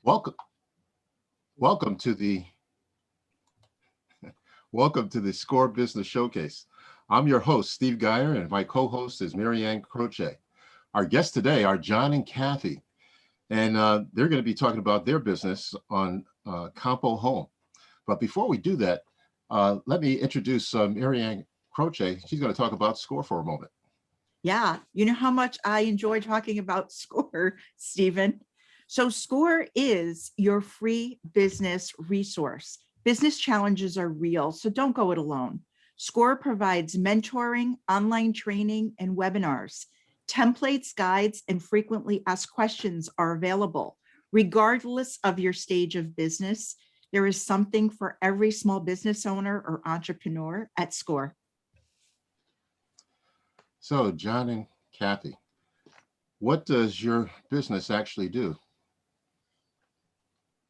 Welcome, welcome to the welcome to the Score Business Showcase. I'm your host, Steve Geyer, and my co-host is Marianne Croce. Our guests today are Jon and Kathy, and they're going to be talking about their business on Campo Home. But before we do that, let me introduce Marianne Croce. She's going to talk about Score for a moment. Yeah, you know how much I enjoy talking about Score, Stephen. So Score is your free business resource. Business challenges are real, so don't go it alone. Score provides mentoring, online training, and webinars. Templates, guides, and frequently asked questions are available. Regardless of your stage of business, there is something for every small business owner or entrepreneur at Score. So, Jon and Kathy, what does your business actually do?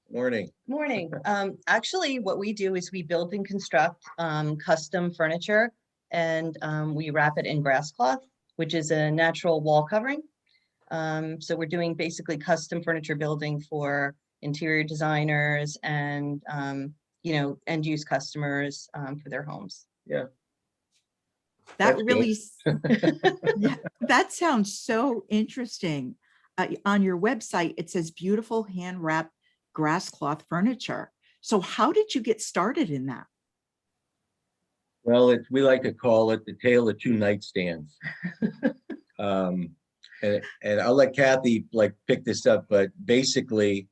Morning. Morning. Actually, what we do is we build and construct custom furniture, and we wrap it in grass cloth, which is a natural wall covering. So we're doing basically custom furniture building for interior designers and end use customers for their homes. Yeah. That That's really, yeah, that sounds so interesting. On your website, it says beautiful hand wrapped grass cloth furniture. So how did you get started in that? Well, we like to call it the tale of two nightstands. And I'll let Kathy pick this up, but basically,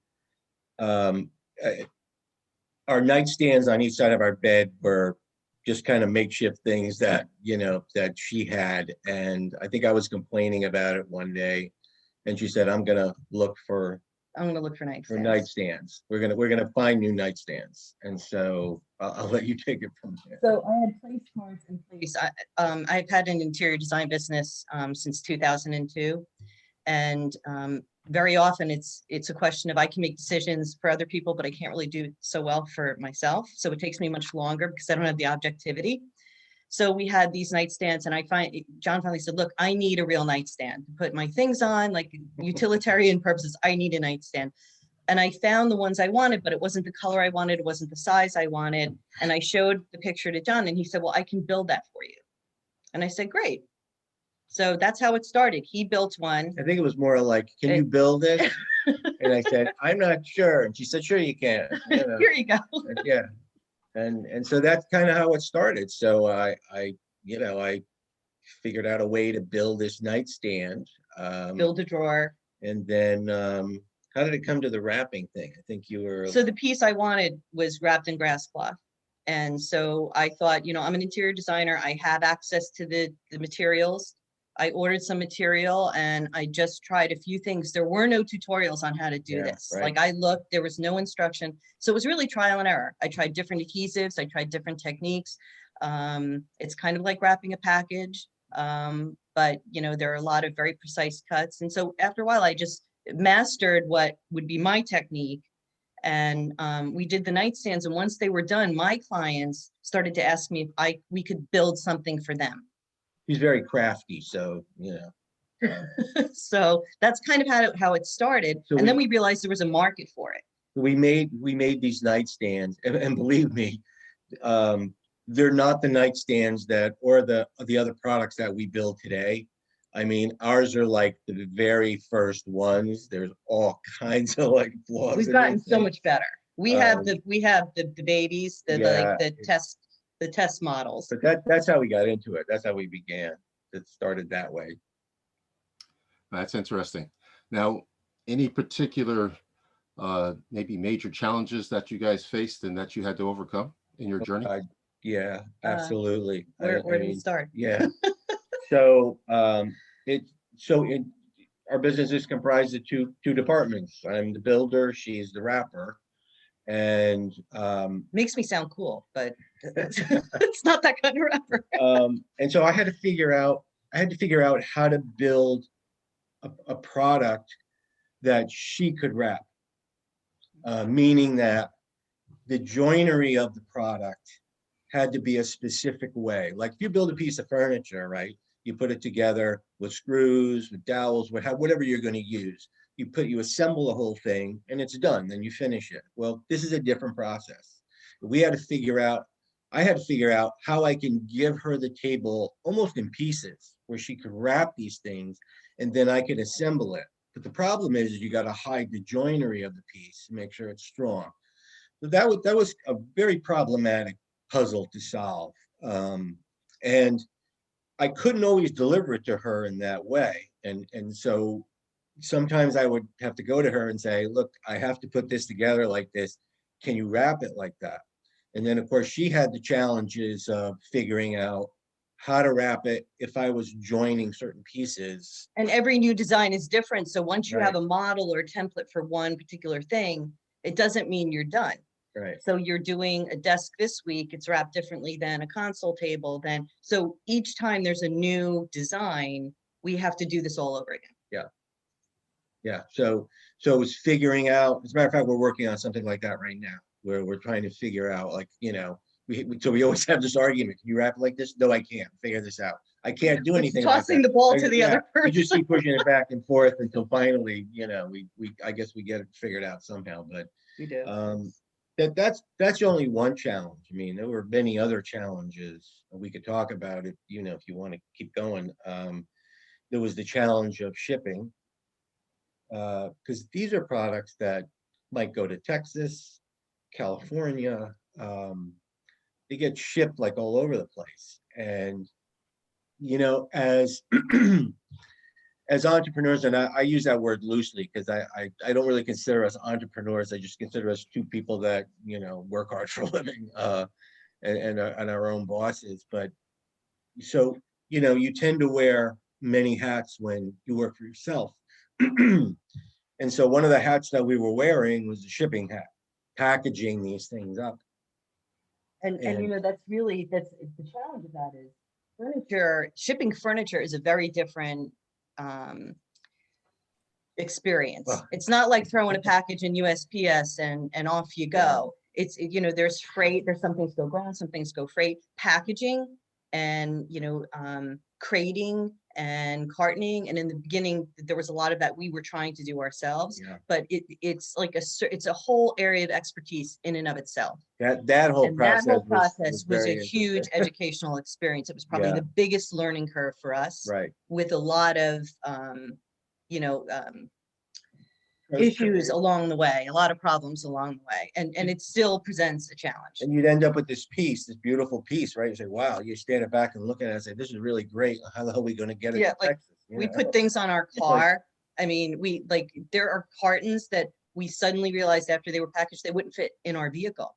our nightstands on each side of our bed were just kind of makeshift things that she had. And I think I was complaining about it one day, and she said, I'm gonna look for nightstands. We're gonna find new nightstands. And so I'll let you take it from there. So I had place cards in place. I've had an interior design business since 2002, and very often it's a question of I can make decisions for other people, but I can't really do it so well for myself. So it takes me much longer because I don't have the objectivity. So we had these nightstands, and Jon finally said, look, I need a real nightstand to put my things on, like utilitarian purposes. I need a nightstand. And I found the ones I wanted, but it wasn't the color I wanted. It wasn't the size I wanted. And I showed the picture to Jon, and he said, well, I can build that for you. And I said, great. So that's how it started. He built one. I think it was more like, can you build this? And I said, I'm not sure. And she said, sure you can. Here you go. Yeah. And so that's kind of how it started. So I figured out a way to build this nightstand. Build a drawer. And then how did it come to the wrapping thing? I think you were. So the piece I wanted was wrapped in grass cloth. And so I thought, I'm an interior designer. I have access to the materials. I ordered some material and I just tried a few things. There were no tutorials on how to do this. Right. Like I looked, there was no instruction. So it was really trial and error. I tried different adhesives. I tried different techniques. It's kind of like wrapping a package. But there are a lot of very precise cuts. And so after a while, I just mastered what would be my technique. And we did the nightstands. And once they were done, my clients started to ask me if we could build something for them. He's very crafty, so So that's kind of how it started. So and then we realized there was a market for it. We made these nightstands, and believe me, they're not the nightstands or the other products that we build today. I mean, ours are like the very first ones. There's all kinds of flaws. We've gotten so much better. We have the babies, the test models. But that's how we got into it. That's how we began. It started that way. That's interesting. Now, any particular maybe major challenges that you guys faced and that you had to overcome in your journey? Yeah, absolutely. Where did we start? Yeah. So our business is comprised of two departments. I'm the builder, she's the wrapper. And makes me sound cool, but it's not that kind of wrapper. And so I had to figure out how to build a product that she could wrap, meaning that the joinery of the product had to be a specific way. Like if you build a piece of furniture, right? You put it together with screws, with dowels, whatever you're going to use. you assemble the whole thing and it's done, then you finish it. Well, this is a different process. We had to figure out, I had to figure out how I can give her the table almost in pieces where she could wrap these things and then I could assemble it. But the problem is you got to hide the joinery of the piece to make sure it's strong. So that was a very problematic puzzle to solve. And I couldn't always deliver it to her in that way. And so sometimes I would have to go to her and say, look, I have to put this together like this. Can you wrap it like that? And then of course she had the challenges of figuring out how to wrap it if I was joining certain pieces. And every new design is different. So once you have Right. a model or a template for one particular thing, it doesn't mean you're done. Right. So you're doing a desk this week, it's wrapped differently than a console table. Then, so each time there's a new design, we have to do this all over again. Yeah. So it's figuring out, as a matter of fact, we're working on something like that right now, where we're trying to figure out, like, so we always have this argument. Can you wrap it like this? No, I can't. Figure this out. I can't do anything about Tossing that. the ball to the Yeah, other we just person. keep pushing it back and forth until finally, I guess we get it figured out somehow. But We do. that's only one challenge. I mean, there were many other challenges we could talk about it, if you want to keep going. There was the challenge of shipping, because these are products that might go to Texas, California. They get shipped like all over the place. And, as as entrepreneurs, and I use that word loosely because I don't really consider us entrepreneurs. I just consider us two people that, work hard for a living, and our own bosses. But so, you tend to wear many hats when you work for yourself. And so one of the hats that we were wearing was the shipping hat, packaging these things up. And And- that's the challenge of that is shipping furniture is a very different experience. Well- It's not like throwing a package in USPS and off you go. It's, there's freight, there's some things go ground, some things go freight. Packaging and, crating and cartoning. And in the beginning, there was a lot of that we were trying to do ourselves, Yeah. but it's like it's a whole area of expertise in and of itself. That whole And that process whole process was very a huge interesting. educational experience. It was probably Yeah. the biggest learning curve for us, Right. with a lot of, issues along the way, a lot of problems along the way. And it still presents a challenge. And you'd end up with this beautiful piece, right? You say, wow, you stand it back and look at it and say, this is really great. How the hell are we going to get it Yeah, to like, Texas? We put things on our car. I mean, there are cartons that we suddenly realized after they were packaged, they wouldn't fit in our vehicle.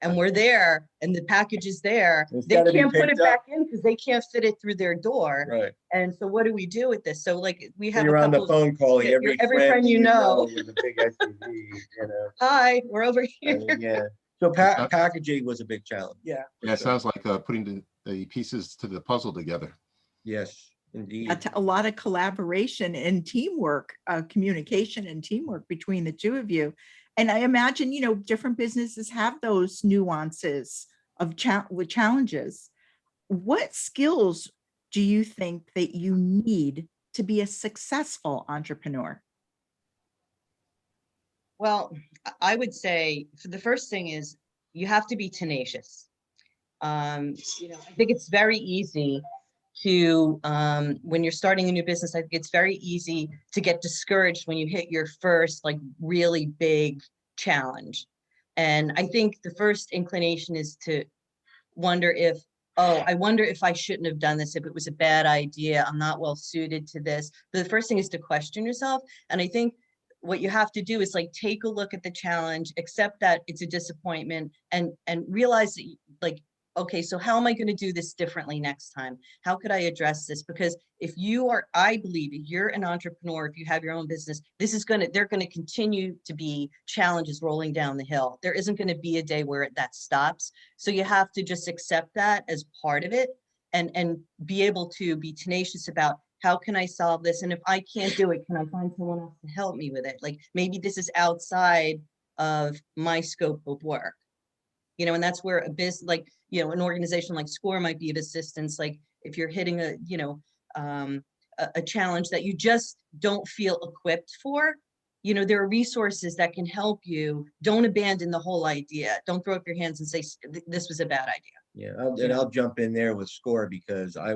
And we're there and the package is there. It's They gotta be can't put it picked up. back in because they can't fit it through their door. Right. And so what do we do with this? So like we have You're a on the couple, phone calling yeah, every friend you know. with a big SUV, hi, we're over here. Yeah. So packaging was a big challenge. Yeah, it sounds like putting the pieces to the puzzle together. Yes, indeed. A lot of collaboration and teamwork, communication and teamwork between the two of you. And I imagine, different businesses have those nuances of with challenges. What skills do you think that you need to be a successful entrepreneur? Well, I would say for the first thing is you have to be tenacious. I think it's very easy to, when you're starting a new business, I think it's very easy to get discouraged when you hit your first like really big challenge. And I think the first inclination is to wonder if, I wonder if I shouldn't have done this, if it was a bad idea, I'm not well suited to this. But the first thing is to question yourself. And I think what you have to do is like take a look at the challenge, accept that it's a disappointment, and realize that like, okay, so how am I going to do this differently next time? How could I address this? Because I believe if you're an entrepreneur, if you have your own business, they're going to continue to be challenges rolling down the hill. There isn't going to be a day where that stops. So you have to just accept that as part of it and be able to be tenacious about how can I solve this? And if I can't do it, can I find someone else to help me with it? Like maybe this is outside of my scope of work. And that's where a business, like, an organization like SCORE might be of assistance. Like if you're hitting a a challenge that you just don't feel equipped for, you know, there are resources that can help you. Don't abandon the whole idea. Don't throw up your hands and say, this was a bad idea. Yeah, and I'll jump in there with SCORE because I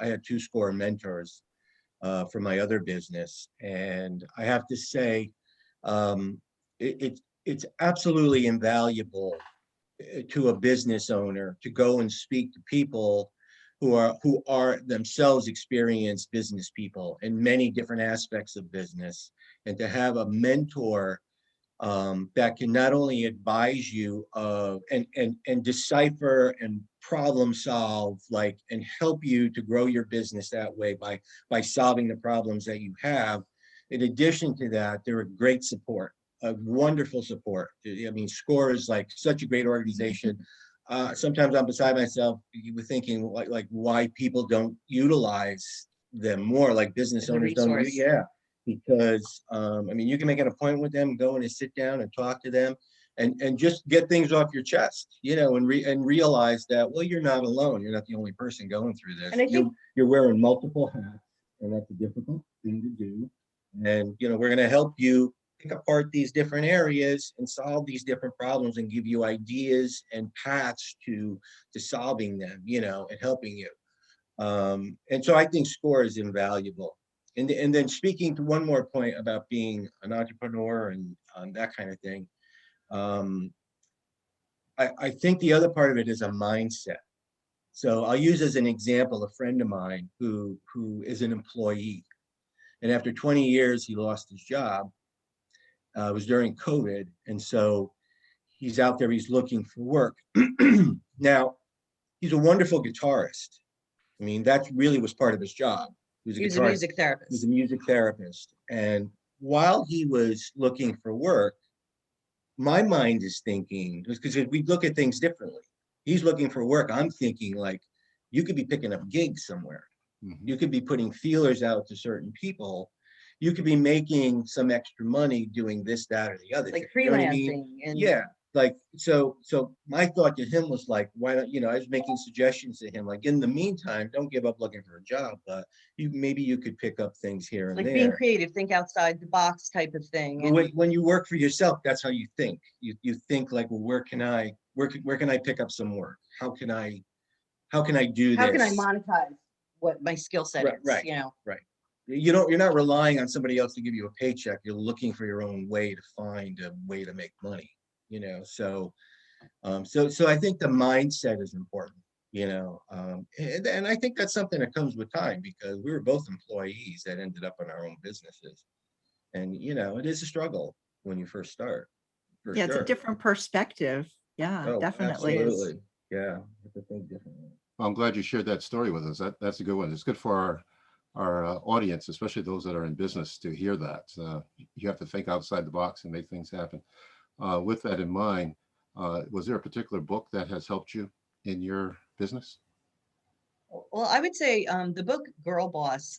had 2 SCORE mentors for my other business, and I have to say, it's absolutely invaluable to a business owner to go and speak to people who are themselves experienced business people in many different aspects of business, and to have a mentor that can not only advise you and decipher and problem solve, like, and help you to grow your business that way by solving the problems that you have. In addition to that, they're a great support, a wonderful support. I mean, SCORE is like such a great organization. Sometimes I'm beside myself with thinking like why people don't utilize them more, like business As a owners don't. resource. Yeah, because I mean, you can make an appointment with them, go in and sit down and talk to them, and just get things off your chest, you know, and realize that, well, you're not alone. You're not the only person going through this. And I think You're wearing multiple hats, and that's a difficult thing to do. And you know, we're going to help you pick apart these different areas and solve these different problems and give you ideas and paths to solving them, you know, and helping you. And so I think SCORE is invaluable. And then speaking to one more point about being an entrepreneur and that kind of thing, I think the other part of it is a mindset. So I'll use as an example a friend of mine who is an employee, and after 20 years he lost his job. It was during COVID, and so he's out there. He's looking for work. Now, he's a wonderful guitarist. I mean, that really was part of his job. he was a music therapist. He was a music therapist. And while he was looking for work, my mind is thinking, because we look at things differently. He's looking for work. I'm thinking like, you could be picking up gigs somewhere. Mhm. You could be putting feelers out to certain people. You could be making some extra money doing this, that, or the other. Like You know what I freelancing. mean? And Yeah. Like, so my thought to him was like, why don't, you know, I was making suggestions to him, like, in the meantime, don't give up looking for a job, but maybe you could pick up things here and like there. being creative, think outside the box type of thing. But And when you work for yourself, that's how you think. You think like, well, where can I pick up some work? How can I do this? how can I monetize what my skill set is? Right. You know, You're not relying on somebody else to give you a paycheck. You're looking for your own way to find a way to make money, you know? So I think the mindset is important, you know? And I think that's something that comes with time, because we were both employees that ended up in our own businesses. And, you know, it is a struggle when you first start. For Yeah, it's sure. a different perspective. Yeah, Oh, definitely is. absolutely. Yeah, you have to think differently. Well, I'm glad you shared that story with us. That's a good one. It's good for our audience, especially those that are in business, to hear that. You have to think outside the box and make things happen. With that in mind, was there a particular book that has helped you in your business? well, I would say the book Girl Boss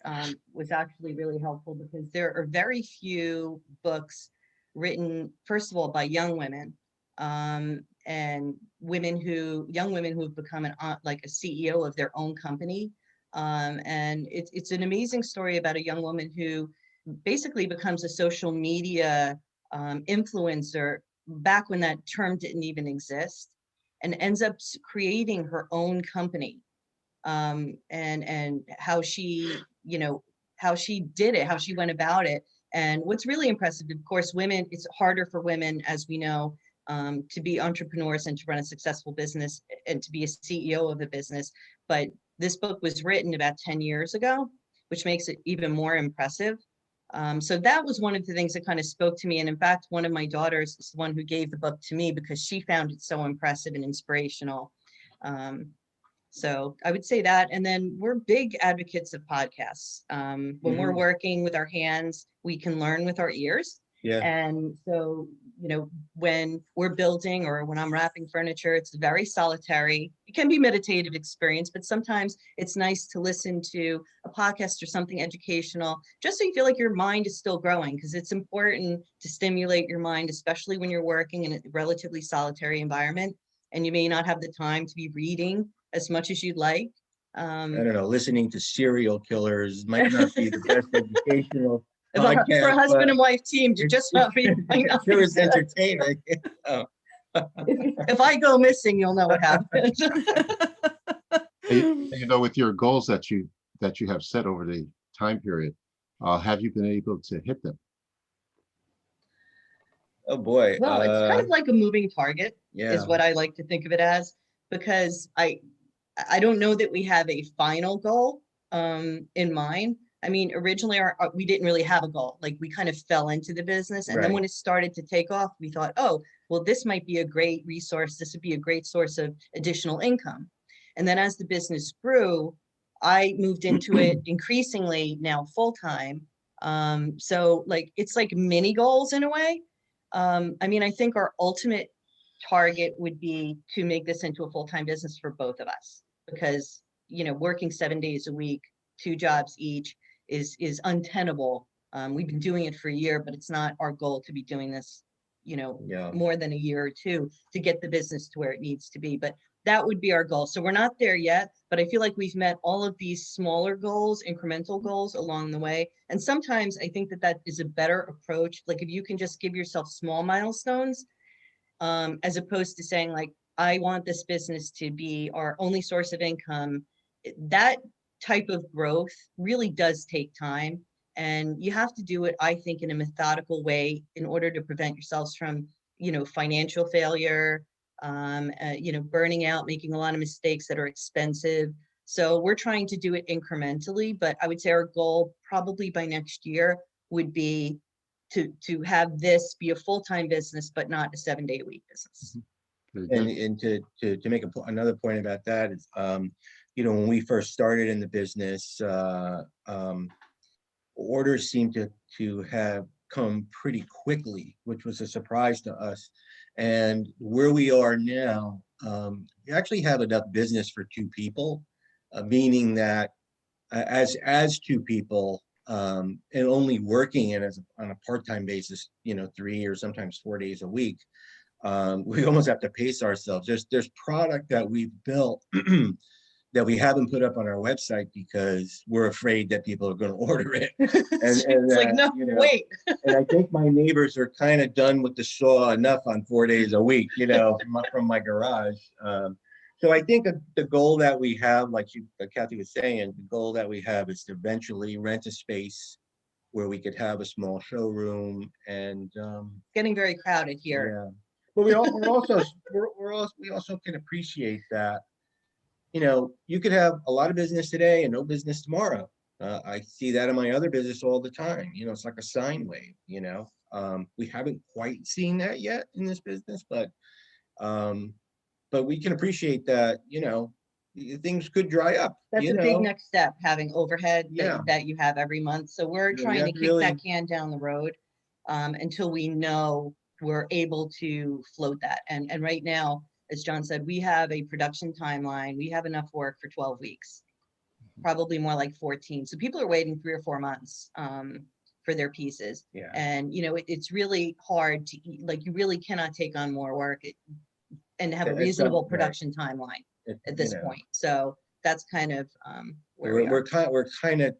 was actually really helpful, because there are very few books written, first of all, by young women, and young women who have become like a CEO of their own company. And it's an amazing story about a young woman who basically becomes a social media influencer back when that term didn't even exist, and ends up creating her own company. And how she, you know, how she did it, how she went about it. And what's really impressive, of course, women, it's harder for women, as we know, to be entrepreneurs and to run a successful business and to be a CEO of a business. But this book was written about 10 years ago, which makes it even more impressive. So that was one of the things that kind of spoke to me. And in fact, one of my daughters is the one who gave the book to me, because she found it so impressive and inspirational. So I would say that. And then we're big advocates of podcasts. When we're working with our hands, we can learn with our ears. Yeah. And so, you know, when we're building or when I'm wrapping furniture, it's very solitary. It can be meditative experience, but sometimes it's nice to listen to a podcast or something educational, just so you feel like your mind is still growing, because it's important to stimulate your mind, especially when you're working in a relatively solitary environment and you may not have the time to be reading as much as you'd like. I don't know, listening to serial killers might not be the best educational For a podcast, husband but and wife team to just not be. it sure is entertaining. Oh. If I go missing, you'll know what happened. With your goals that you have set over the time period, have you been able to hit them? Oh boy. Well, it's kind of like a moving target, Yeah. is what I like to think of it as, because I don't know that we have a final goal in mind. I mean, originally we didn't really have a goal. Like, we kind of fell into the business, and then Right. when it started to take off, we thought, oh, well, this might be a great resource. This would be a great source of additional income. And then as the business grew, I moved into it increasingly now full time. So like, it's like mini goals in a way. I mean, I think our ultimate target would be to make this into a full-time business for both of us, because, working 7 days a week, 2 jobs each is untenable. We've been doing it for a year, but it's not our goal to be doing this, Yeah. more than a year or two to get the business to where it needs to be. But that would be our goal. So we're not there yet, but I feel like we've met all of these smaller goals, incremental goals along the way. And sometimes I think that is a better approach. Like, if you can just give yourself small milestones, as opposed to saying, like, I want this business to be our only source of income. That type of growth really does take time. And you have to do it, I think, in a methodical way in order to prevent yourselves from, financial failure, burning out, making a lot of mistakes that are expensive. So we're trying to do it incrementally, but I would say our goal probably by next year would be to have this be a full-time business, but not a 7-day-a-week business. And to make another point about that is, when we first started in the business, orders seemed to have come pretty quickly, which was a surprise to us. And where we are now, we actually have enough business for 2 people, meaning that as 2 people, and only working it on a part-time basis, 3 or sometimes 4 days a week, we almost have to pace ourselves. There's product that we've built that we haven't put up on our website because we're afraid that people are going to order it. And It's like, no, wait. And I think my neighbors are kind of done with the saw enough on 4 days a week, from my garage. So I think the goal that we have, like Kathy was saying, the goal that we have is to eventually rent a space where we could have a small showroom. And Getting very crowded here. Yeah, but we also can appreciate that, you could have a lot of business today and no business tomorrow. I see that in my other business all the time. It's like a sine wave. We haven't quite seen that yet in this business, but we can appreciate that, things could dry up. That's a big next step, having overhead Yeah. that you have every month. So we're trying to kick that can down the road until we know we're able to float that. And right now, as John said, we have a production timeline. We have enough work for 12 weeks, probably more like 14. So people are waiting 3 or 4 months for their pieces. Yeah. And, it's really hard to eat. Like, you really cannot take on more work and have a reasonable production timeline at this point. So that's kind of where we are. We're kind of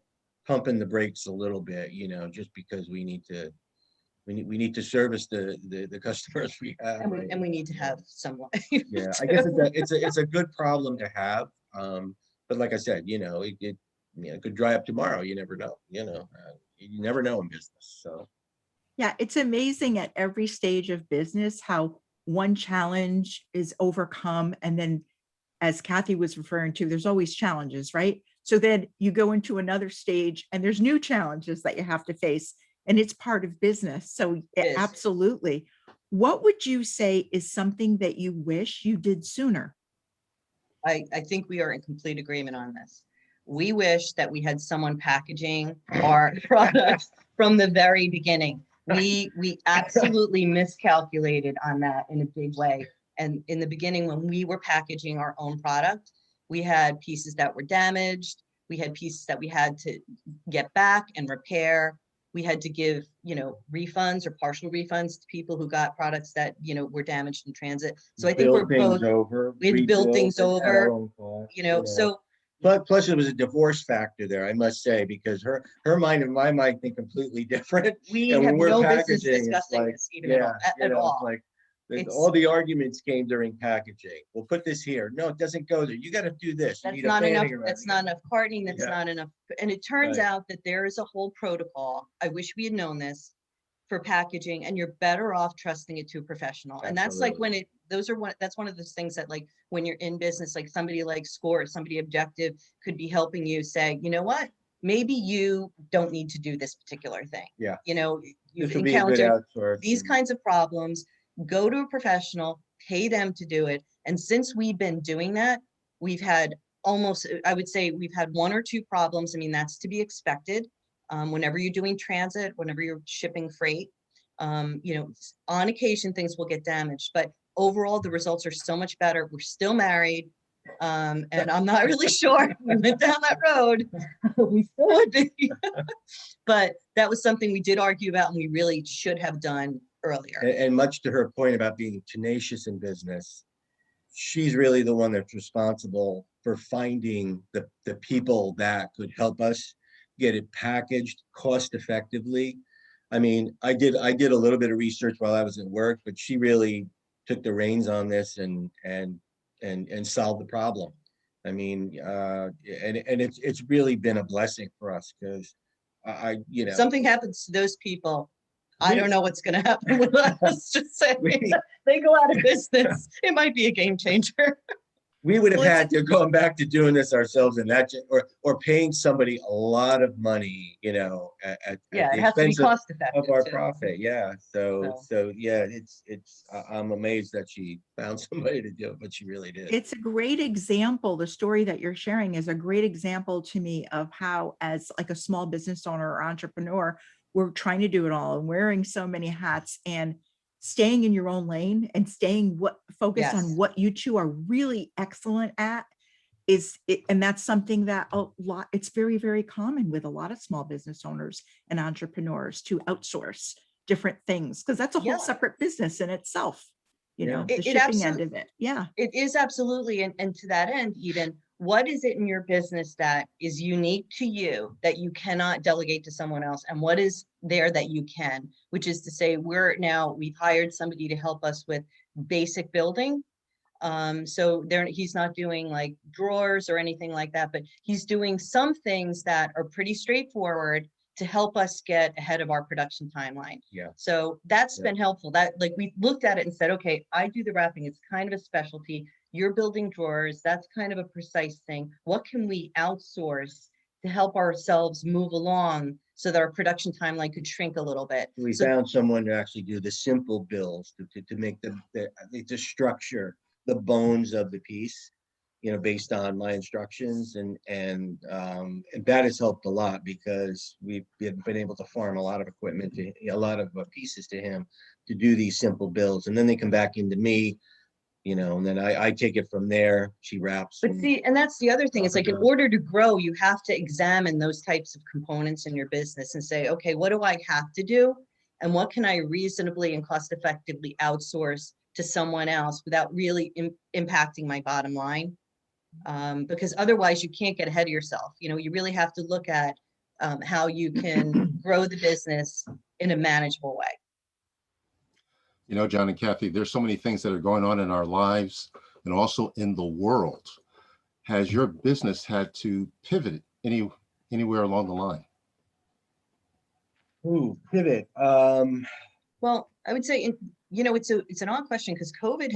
pumping the brakes a little bit, just because we need to service the customers we have, and we need to have some life. Yeah, I guess it's a good problem to have. But like I said, it could dry up tomorrow. You never know. You never know in business. So Yeah, it's amazing at every stage of business how one challenge is overcome. And then, as Kathy was referring to, there's always challenges, right? So then you go into another stage and there's new challenges that you have to face, and it's part of business. So absolutely. What would you say is something that you wish you did sooner? I think we are in complete agreement on this. We wish that we had someone packaging our products from the very beginning. We absolutely miscalculated on that in a big way. And in the beginning, when we were packaging our own product, we had pieces that were damaged. We had pieces that we had to get back and repair. We had to give, refunds or partial refunds to people who got products that, were damaged in transit. So I think we had to build things over, so Plus it was a divorce factor there, I must say, because her mind and my mind think completely different. We And when have we're no business packaging, it's discussing like, this even at all. you At know, it's all. like It's- all the arguments came during packaging. We'll put this here. No, it doesn't go there. You got to do this. You That's need a not enough. fanning around That's it. not enough cartoning. That's Yeah. not enough. And it turns Right. out that there is a whole protocol. I wish we had known this for packaging, and you're better off trusting it to a professional. And that's like when that's one of those things that, like, when you're in business, like somebody like Score, somebody objective could be helping you say, you know what, maybe you don't need to do this particular thing. Yeah. You know, you've This would be a good encountered outsource. these kinds of problems, go to a professional, pay them to do it. And since we've been doing that, we've had almost, I would say we've had 1 or 2 problems. I mean, that's to be expected. Whenever you're doing transit, whenever you're shipping freight, you know, on occasion things will get damaged, but overall the results are so much better. We're still married. And I'm not really sure if we went down that road. We still would be. But that was something we did argue about and we really should have done earlier. And much to her point about being tenacious in business, she's really the one that's responsible for finding the people that could help us get it packaged cost effectively. I mean, I did a little bit of research while I was at work, but she really took the reins on this and solved the problem. I mean, and it's really been a blessing for us, because you know, If something happens to those people, I We- don't know what's going to happen with us. Just saying, we, they go out of business. It might be a game changer. we would have Well, had to go back to doing this ourselves, and that or paying somebody a lot of money, you know, at Yeah, the it has to be expense cost effective of our too. profit. Yeah. So yeah, I'm amazed that she found somebody to do it, but she really did. It's a great example. The story that you're sharing is a great example to me of how, as like a small business owner or entrepreneur, we're trying to do it all and wearing so many hats and staying in your own lane and staying focused on Yes. what you two are really excellent at is it, and that's something that it's very, very common with a lot of small business owners and entrepreneurs to outsource different things, because that's a whole Yeah. separate business in itself, you know, It- the it shipping end absolutely- of it. Yeah. It is absolutely. And to that end, even, what is it in your business that is unique to you that you cannot delegate to someone else? And what is there that you can, which is to say, we've hired somebody to help us with basic building. So he's not doing like drawers or anything like that, but he's doing some things that are pretty straightforward to help us get ahead of our production timeline. Yeah. So that's Yeah. been helpful. That, like, we looked at it and said, okay, I do the wrapping. It's kind of a specialty. You're building drawers. That's kind of a precise thing. What can we outsource to help ourselves move along so that our production timeline could shrink a little bit? We So- found someone to actually do the simple bills to make the structure, the bones of the piece, you know, based on my instructions, and that has helped a lot, because we've been able to farm a lot of equipment, a lot of pieces to him to do these simple bills, and then they come back into me, you know, and then I take it from there. She wraps. But see, and that's the other thing. It's like, in Okay. order to grow, you have to examine those types of components in your business and say, okay, what do I have to do? And what can I reasonably and cost effectively outsource to someone else without really impacting my bottom line? Because otherwise you can't get ahead of yourself. You know, you really have to look at how you can grow the business in a manageable way. You know, John and Kathy, there's so many things that are going on in our lives and also in the world. Has your business had to pivot anywhere along the line? Ooh, pivot. Well, I would say, you know, it's an odd question, because COVID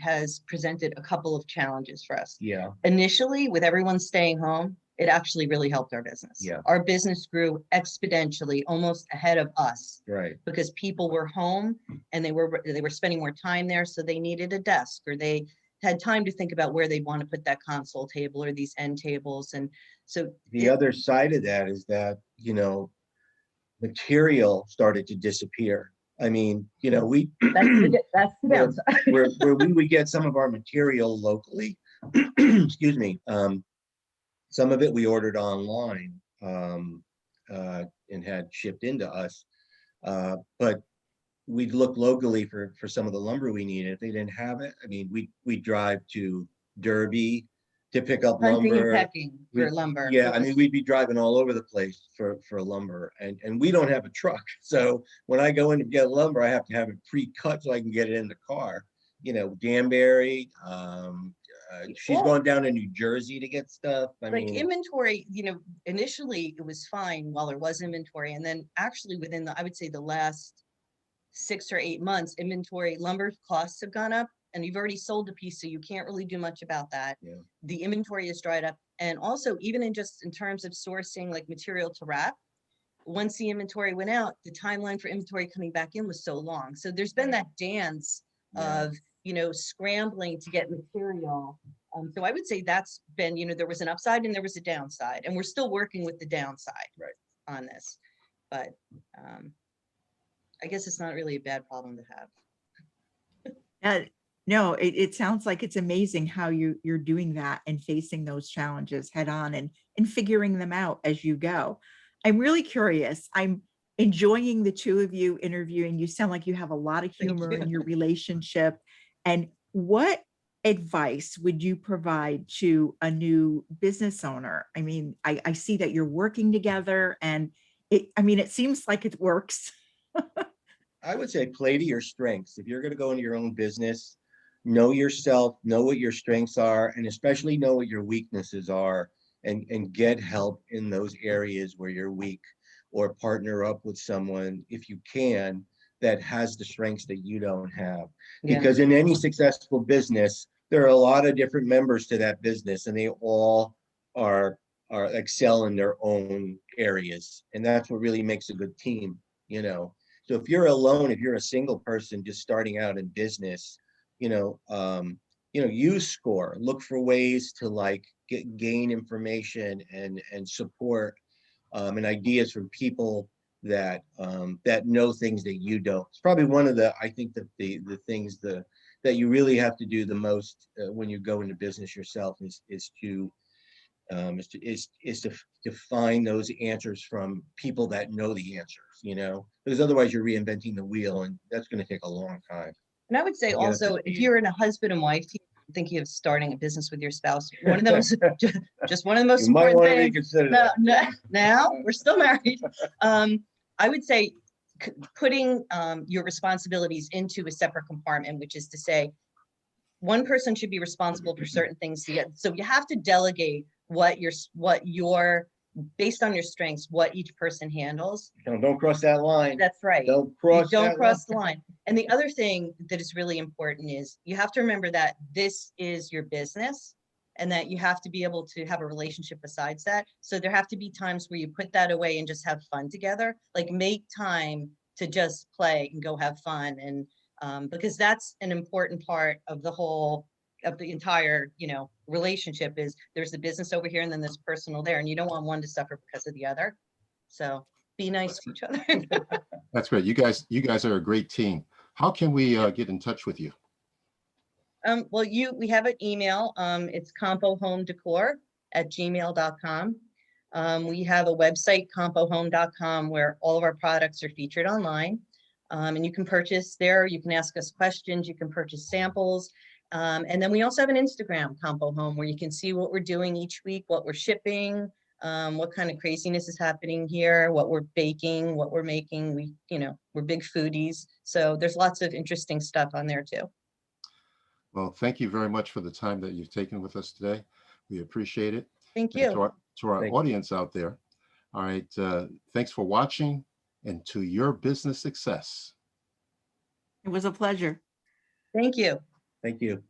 has presented a couple of challenges for us. Yeah. Initially, with everyone staying home, it actually really helped our business. Yeah. Our business grew exponentially, almost ahead of us, Right. because people were home and they were spending more time there, so they needed a desk, or they had time to think about where they'd want to put that console table or these end tables. And so The other side of that is that, you know, material started to disappear. I mean, you know, that's the where, downside. where we would get some of our material locally, excuse me, some of it we ordered online and had shipped into us. But we'd look locally for some of the lumber we needed. If they didn't have it, I mean, we'd drive to Derby, to pick up Hunting and lumber. pecking for We- lumber. Yeah, It I mean, was- we'd be driving all over the place for lumber, and we don't have a truck. So when I go in to get lumber, I have to have it pre-cut so I can get it in the car. You know, Danbury, she's Well- going down to New Jersey to get stuff. I Like mean, inventory, initially it was fine while there was inventory. And then actually within I would say the last 6 or 8 months, inventory lumber costs have gone up and you've already sold a piece. So you can't really do much about that. Yeah. The inventory is dried up. And also even in terms of sourcing like material to wrap, once the inventory went out, the timeline for inventory coming back in was so long. So there's been that dance Yeah. of, scrambling to get material. So I would say that's been, there was an upside and there was a downside, and we're still working with the downside Right. on this. But I guess it's not really a bad problem to have. No, it sounds like it's amazing how you're doing that and facing those challenges head on and figuring them out as you go. I'm really curious. I'm enjoying the two of you interviewing. You sound like you have a lot of Thank humor you. in your relationship. And what advice would you provide to a new business owner? I mean, I see that you're working together and it seems like it works. I would say play to your strengths. If you're going to go into your own business, know yourself, know what your strengths are, and especially know what your weaknesses are, and get help in those areas where you're weak, or partner up with someone if you can that has the strengths that you don't have. Yeah. Because in any successful business, there are a lot of different members to that business, and they all are excel in their own areas, and that's what really makes a good team. So if you're alone, if you're a single person just starting out in business, use SCORE. Look for ways to gain information and support and ideas from people that know things that you don't. It's probably one of the, I think that the things that you really have to do the most when you go into business yourself is to find those answers from people that know the answers, because otherwise you're reinventing the wheel, and that's going to take a long time. And I would say Yeah. also, if you're in a husband and wife team, thinking of starting a business with your spouse, one of those, just one of the most You might important want to things. reconsider No, that. now we're still married. I would say putting your responsibilities into a separate compartment, which is to say, one person should be responsible for certain things. So you have to delegate what your based on your strengths, what each person handles. Don't cross that line. That's right. Don't cross The line. And the other thing that is really important is you have to remember that this is your business and that you have to be able to have a relationship besides that. So there have to be times where you put that away and just have fun together, like make time to just play and go have fun. And because that's an important part of the entire, relationship is there's the business over here and then there's personal there, and you don't want one to suffer because of the other. So be nice to each other. That's great. You guys are a great team. How can we get in touch with you? Well, we have an email. It's compohomedecor@gmail.com. We have a website, compohome.com, where all of our products are featured online. And you can purchase there. You can ask us questions. You can purchase samples. And then we also have an Instagram, Compo Home, where you can see what we're doing each week, what we're shipping, what kind of craziness is happening here, what we're baking, what we're making. We're big foodies. So there's lots of interesting stuff on there too. Well, thank you very much for the time that you've taken with us today. We appreciate it. Thank And you. to our Thank you. audience out there, all right, thanks for watching, and to your business success. It was a pleasure. Thank you. Thank you.